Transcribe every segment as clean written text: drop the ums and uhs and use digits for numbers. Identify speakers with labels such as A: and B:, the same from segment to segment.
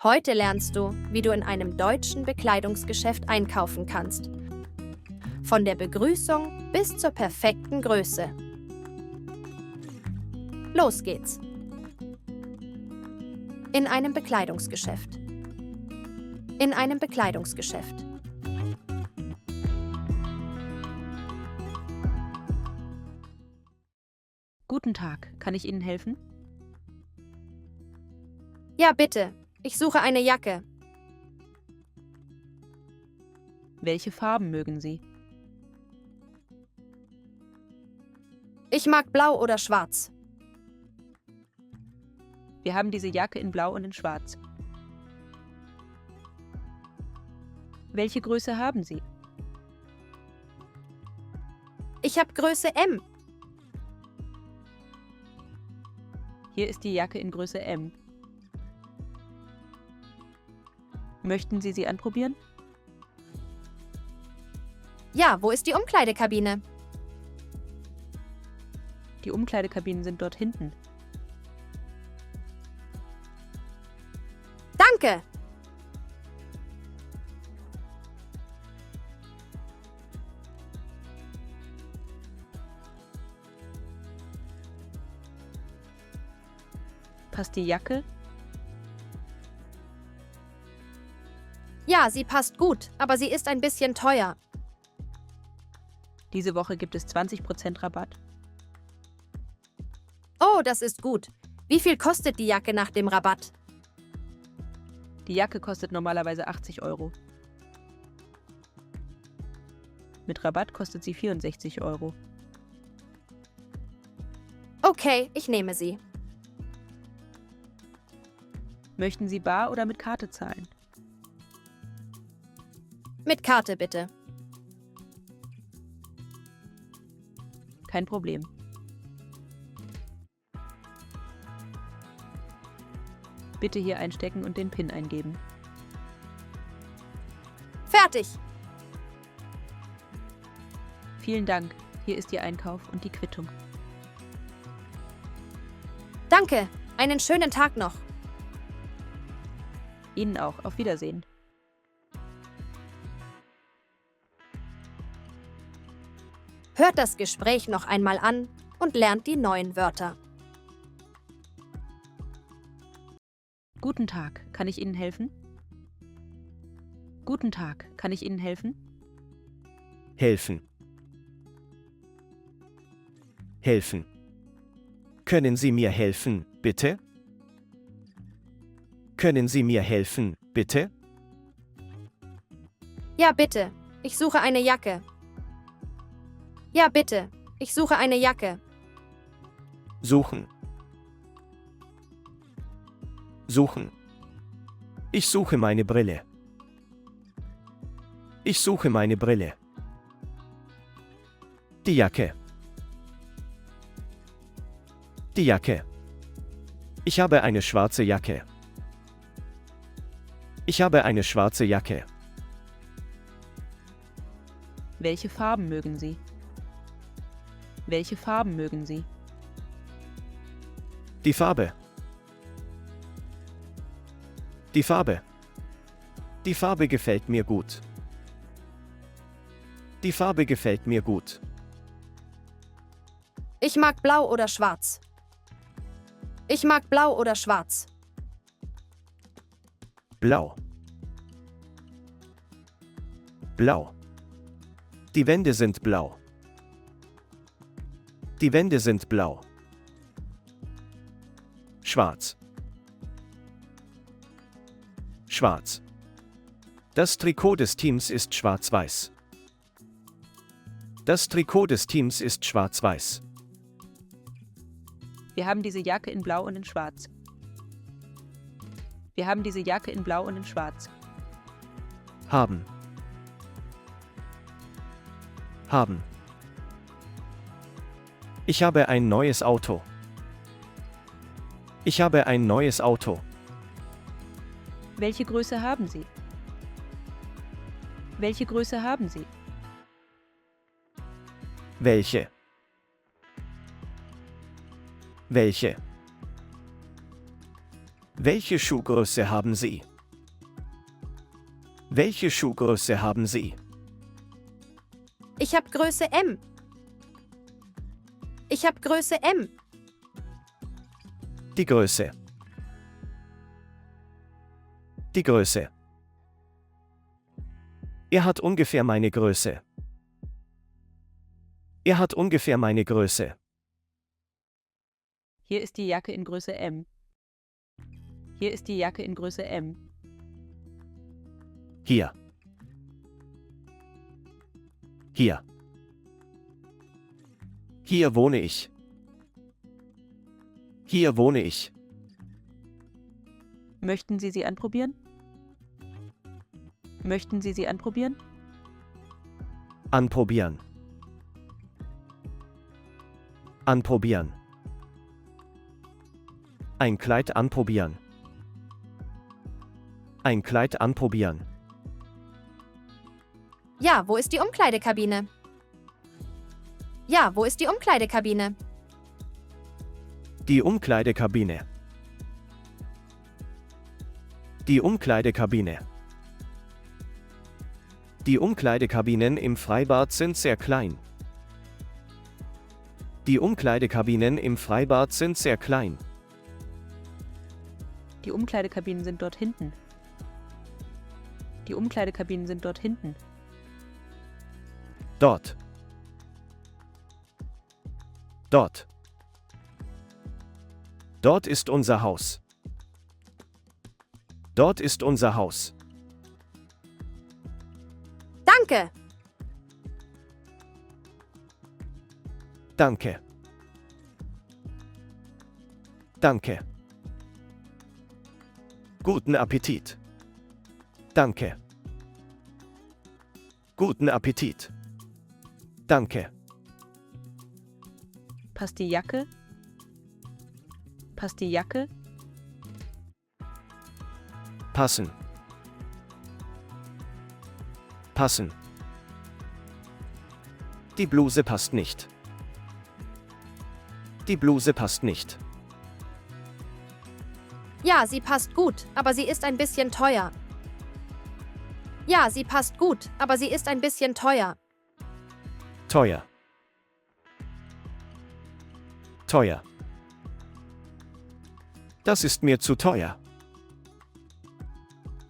A: Heute lernst du, wie du in einem deutschen Bekleidungsgeschäft einkaufen kannst. Von der Begrüßung bis zur perfekten Größe. Los geht's! In einem Bekleidungsgeschäft. In einem Bekleidungsgeschäft.
B: Guten Tag, kann ich Ihnen helfen?
A: Ja, bitte. Ich suche eine Jacke.
B: Welche Farben mögen Sie?
A: Ich mag blau oder schwarz.
B: Wir haben diese Jacke in Blau und in Schwarz. Welche Größe haben Sie?
A: Ich habe Größe M.
B: Hier ist die Jacke in Größe M. Möchten Sie sie anprobieren?
A: Ja, wo ist die Umkleidekabine?
B: Die Umkleidekabinen sind dort hinten.
A: Danke!
B: Passt die Jacke?
A: Ja, sie passt gut, aber sie ist ein bisschen teuer.
B: Diese Woche gibt es 20% Rabatt.
A: Oh, das ist gut. Wie viel kostet die Jacke nach dem Rabatt?
B: Die Jacke kostet normalerweise 80 €. Mit Rabatt kostet sie 64 €.
A: Okay, ich nehme sie.
B: Möchten Sie bar oder mit Karte zahlen?
A: Mit Karte bitte.
B: Kein Problem. Bitte hier einstecken und den PIN eingeben.
A: Fertig!
B: Vielen Dank. Hier ist Ihr Einkauf und die Quittung.
A: Danke, einen schönen Tag noch.
B: Ihnen auch. Auf Wiedersehen.
A: Hört das Gespräch noch einmal an und lernt die neuen Wörter.
B: Guten Tag, kann ich Ihnen helfen? Guten Tag, kann ich Ihnen helfen?
C: Helfen. Helfen. Können Sie mir helfen, bitte? Können Sie mir helfen, bitte?
A: Ja, bitte. Ich suche eine Jacke. Ja, bitte. Ich suche eine Jacke.
C: Suchen. Suchen. Ich suche meine Brille. Ich suche meine Brille. Die Jacke. Die Jacke. Ich habe eine schwarze Jacke. Ich habe eine schwarze Jacke.
B: Welche Farben mögen Sie? Welche Farben mögen Sie?
C: Die Farbe. Die Farbe. Die Farbe gefällt mir gut. Die Farbe gefällt mir gut.
A: Ich mag blau oder schwarz. Ich mag blau oder schwarz.
C: Blau. Blau. Die Wände sind blau. Die Wände sind blau. Schwarz. Schwarz. Das Trikot des Teams ist schwarz-weiß. Das Trikot des Teams ist schwarz-weiß.
B: Wir haben diese Jacke in Blau und in Schwarz. Wir haben diese Jacke in Blau und in Schwarz.
C: Haben. Haben. Ich habe ein neues Auto. Ich habe ein neues Auto.
B: Welche Größe haben Sie? Welche Größe haben Sie?
C: Welche? Welche? Welche Schuhgröße haben Sie? Welche Schuhgröße haben Sie?
A: Ich habe Größe M. Ich habe Größe M.
C: Die Größe. Die Größe. Er hat ungefähr meine Größe. Er hat ungefähr meine Größe.
B: Hier ist die Jacke in Größe M. Hier ist die Jacke in Größe M.
C: Hier. Hier. Hier wohne ich. Hier wohne ich.
B: Möchten Sie sie anprobieren? Möchten Sie sie anprobieren?
C: Anprobieren. Anprobieren. Ein Kleid anprobieren. Ein Kleid anprobieren.
A: Ja, wo ist die Umkleidekabine? Ja, wo ist die Umkleidekabine?
C: Die Umkleidekabine. Die Umkleidekabine. Die Umkleidekabinen im Freibad sind sehr klein. Die Umkleidekabinen im Freibad sind sehr klein.
B: Die Umkleidekabinen sind dort hinten. Die Umkleidekabinen sind dort hinten.
C: Dort. Dort. Dort ist unser Haus. Dort ist unser Haus.
A: Danke!
C: Danke. Danke. Guten Appetit. Danke. Guten Appetit. Danke.
B: Passt die Jacke? Passt die Jacke?
C: Passen. Passen. Die Bluse passt nicht. Die Bluse passt nicht.
A: Ja, sie passt gut, aber sie ist ein bisschen teuer. Ja, sie passt gut, aber sie ist ein bisschen teuer.
C: Teuer. Teuer. Das ist mir zu teuer.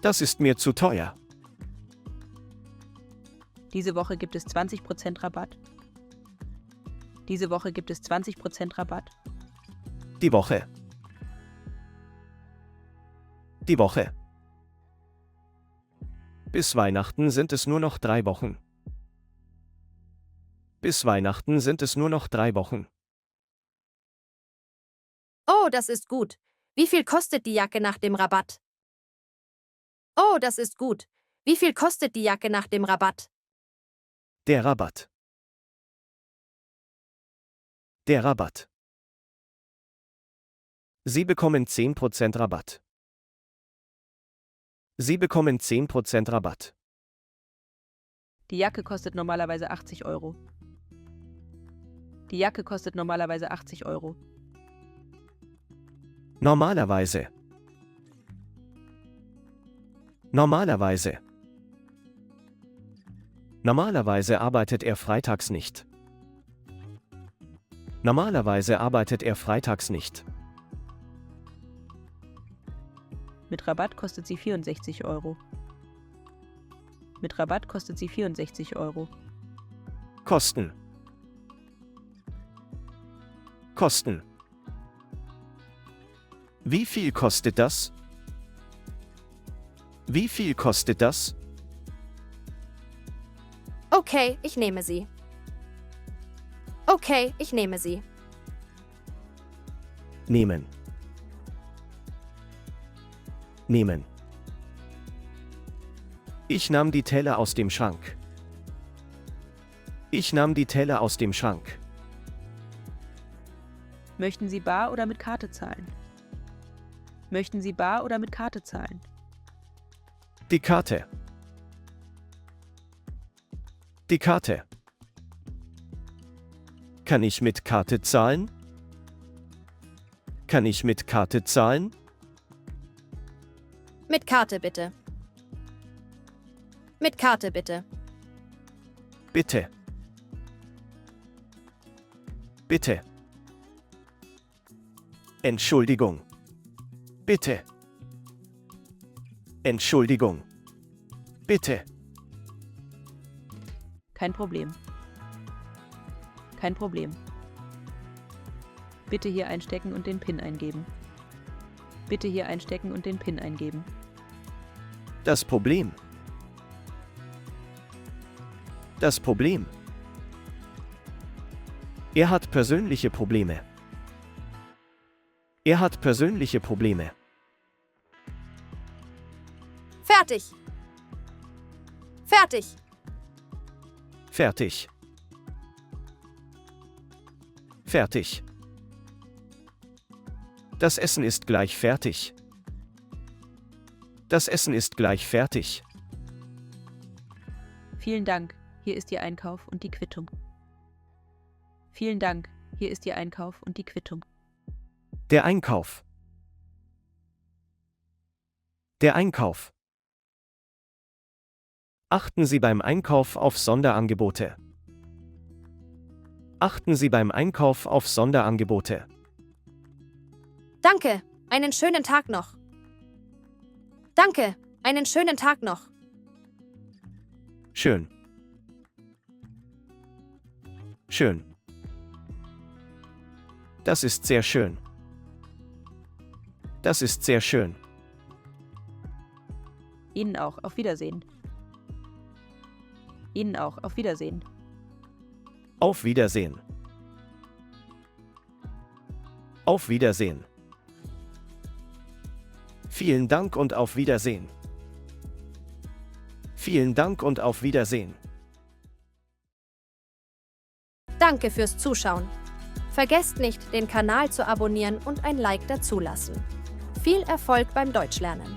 C: Das ist mir zu teuer.
B: Diese Woche gibt es 20% Rabatt. Diese Woche gibt es 20% Rabatt.
C: Die Woche. Die Woche. Bis Weihnachten sind es nur noch 3 Wochen. Bis Weihnachten sind es nur noch 3 Wochen.
A: Oh, das ist gut. Wie viel kostet die Jacke nach dem Rabatt? Oh, das ist gut. Wie viel kostet die Jacke nach dem Rabatt?
C: Der Rabatt. Der Rabatt. Sie bekommen 10% Rabatt. Sie bekommen 10% Rabatt.
B: Die Jacke kostet normalerweise 80 Euro. Die Jacke kostet normalerweise 80 Euro.
C: Normalerweise. Normalerweise. Normalerweise arbeitet er freitags nicht. Normalerweise arbeitet er freitags nicht.
B: Mit Rabatt kostet sie 64 Euro. Mit Rabatt kostet sie 64 Euro.
C: Kosten. Kosten. Wie viel kostet das? Wie viel kostet das?
A: Okay, ich nehme sie. Okay, ich nehme sie.
C: Nehmen. Nehmen. Ich nahm die Teller aus dem Schrank. Ich nahm die Teller aus dem Schrank.
B: Möchten Sie bar oder mit Karte zahlen? Möchten Sie bar oder mit Karte zahlen?
C: Die Karte. Die Karte. Kann ich mit Karte zahlen? Kann ich mit Karte zahlen?
A: Mit Karte bitte. Mit Karte bitte.
C: Bitte. Bitte. Entschuldigung. Bitte. Entschuldigung. Bitte.
B: Kein Problem. Kein Problem. Bitte hier einstecken und den PIN eingeben. Bitte hier einstecken und den PIN eingeben.
C: Das Problem. Das Problem. Er hat persönliche Probleme. Er hat persönliche Probleme.
A: Fertig. Fertig.
C: Fertig. Fertig. Das Essen ist gleich fertig. Das Essen ist gleich fertig.
B: Vielen Dank, hier ist Ihr Einkauf und die Quittung. Vielen Dank, hier ist Ihr Einkauf und die Quittung.
C: Der Einkauf. Der Einkauf. Achten Sie beim Einkauf auf Sonderangebote. Achten Sie beim Einkauf auf Sonderangebote.
A: Danke, einen schönen Tag noch. Danke, einen schönen Tag noch.
C: Schön. Schön. Das ist sehr schön. Das ist sehr schön.
B: Ihnen auch, auf Wiedersehen. Ihnen auch, auf Wiedersehen.
C: Auf Wiedersehen. Auf Wiedersehen. Vielen Dank und auf Wiedersehen. Vielen Dank und auf Wiedersehen.
A: Danke fürs Zuschauen. Vergesst nicht, den Kanal zu abonnieren und ein Like dazulassen. Viel Erfolg beim Deutschlernen!